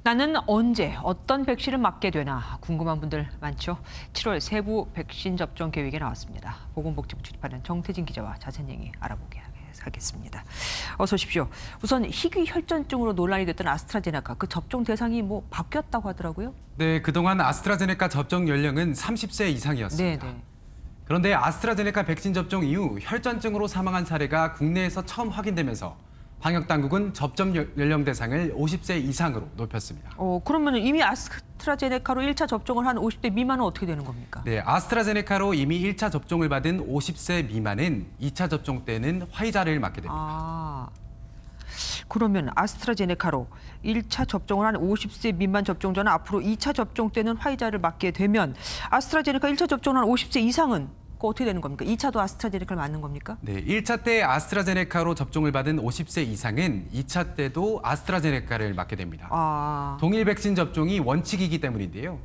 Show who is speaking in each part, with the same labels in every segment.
Speaker 1: 나는 언제 어떤 백신을 맞게 되나 궁금한 분들 많죠. 7월 세부 백신 접종 계획이 나왔습니다. 보건복지부 출입하는 정태진 기자와 자세한 얘기 알아보게 하겠습니다. 어서 오십시오. 우선 희귀 혈전증으로 논란이 됐던 아스트라제네카 그 접종 대상이 바뀌었다고 하더라고요.
Speaker 2: 네, 그동안 아스트라제네카 접종 연령은 30세 이상이었습니다.
Speaker 1: 네네.
Speaker 2: 그런데 아스트라제네카 백신 접종 이후 혈전증으로 사망한 사례가 국내에서 처음 확인되면서 방역당국은 접종 연령 대상을 50세 이상으로 높였습니다.
Speaker 1: 그러면 이미 아스트라제네카로 1차 접종을 한 50대 미만은 어떻게 되는 겁니까?
Speaker 2: 네, 아스트라제네카로 이미 1차 접종을 받은 50세 미만은 2차 접종 때는 화이자를 맞게 됩니다.
Speaker 1: 그러면 아스트라제네카로 1차 접종을 한 50세 미만 접종자는 앞으로 2차 접종 때는 화이자를 맞게 되면 아스트라제네카 1차 접종을 한 50세 이상은 어떻게 되는 겁니까? 2차도 아스트라제네카를 맞는 겁니까?
Speaker 2: 네, 1차 때 아스트라제네카로 접종을 받은 50세 이상은 2차 때도 아스트라제네카를 맞게 됩니다. 동일 백신 접종이 원칙이기 때문인데요.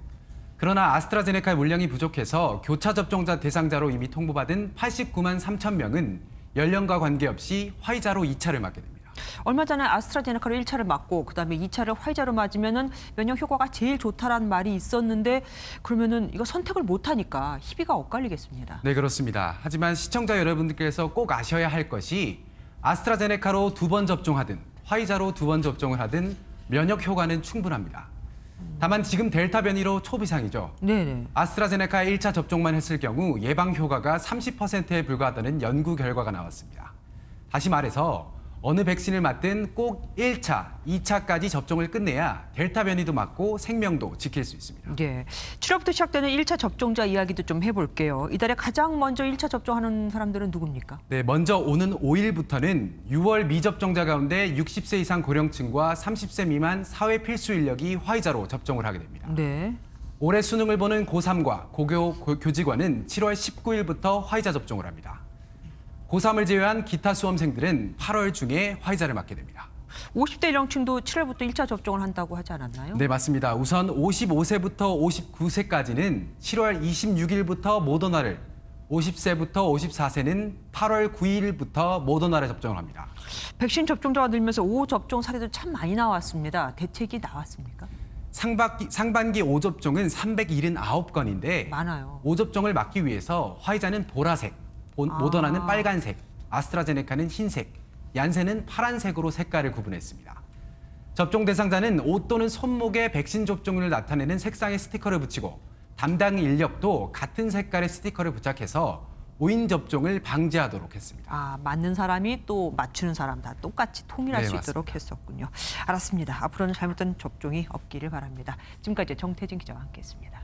Speaker 2: 그러나 아스트라제네카의 물량이 부족해서 교차 접종자 대상자로 이미 통보받은 89만 3천 명은 연령과 관계없이 화이자로 2차를 맞게 됩니다.
Speaker 1: 얼마 전에 아스트라제네카로 1차를 맞고 그다음에 2차를 화이자로 맞으면은 면역 효과가 제일 좋다라는 말이 있었는데 그러면은 이거 선택을 못 하니까 희비가 엇갈리겠습니다.
Speaker 2: 네, 그렇습니다. 하지만 시청자 여러분들께서 꼭 아셔야 할 것이 아스트라제네카로 2번 접종하든 화이자로 2번 접종을 하든 면역 효과는 충분합니다. 다만 지금 델타 변이로 초비상이죠.
Speaker 1: 네네.
Speaker 2: 아스트라제네카 1차 접종만 했을 경우 예방 효과가 30%에 불과하다는 연구 결과가 나왔습니다. 다시 말해서 어느 백신을 맞든 꼭 1차, 2차까지 접종을 끝내야 델타 변이도 막고 생명도 지킬 수 있습니다.
Speaker 1: 네. 7월부터 시작되는 1차 접종자 이야기도 좀 해볼게요. 이달에 가장 먼저 1차 접종하는 사람들은 누굽니까?
Speaker 2: 네, 먼저 오는 5일부터는 6월 미접종자 가운데 60세 이상 고령층과 30세 미만 사회 필수 인력이 화이자로 접종을 하게 됩니다.
Speaker 1: 네.
Speaker 2: 올해 수능을 보는 고3과 교직원은 7월 19일부터 화이자 접종을 합니다. 고3을 제외한 기타 수험생들은 8월 중에 화이자를 맞게 됩니다.
Speaker 1: 50대 연령층도 7월부터 1차 접종을 한다고 하지 않았나요?
Speaker 2: 네, 맞습니다. 우선 55세부터 59세까지는 7월 26일부터 모더나를, 50세부터 54세는 8월 9일부터 모더나를 접종을 합니다.
Speaker 1: 백신 접종자가 늘면서 5 접종 사례도 참 많이 나왔습니다. 대책이 나왔습니까?
Speaker 2: 상반기 5접종은 379건인데
Speaker 1: 많아요.
Speaker 2: 5접종을 막기 위해서 화이자는 보라색, 모더나는 빨간색, 아스트라제네카는 흰색, 얀센은 파란색으로 색깔을 구분했습니다. 접종 대상자는 옷 또는 손목에 백신 접종을 나타내는 색상의 스티커를 붙이고 담당 인력도 같은 색깔의 스티커를 부착해서 오인 접종을 방지하도록 했습니다.
Speaker 1: 맞는 사람이 또 맞추는 사람 다 똑같이 통일할 수
Speaker 2: 맞습니다.
Speaker 1: 있도록 했었군요. 알았습니다. 앞으로는 잘못된 접종이 없기를 바랍니다. 지금까지 정태진 기자와 함께했습니다.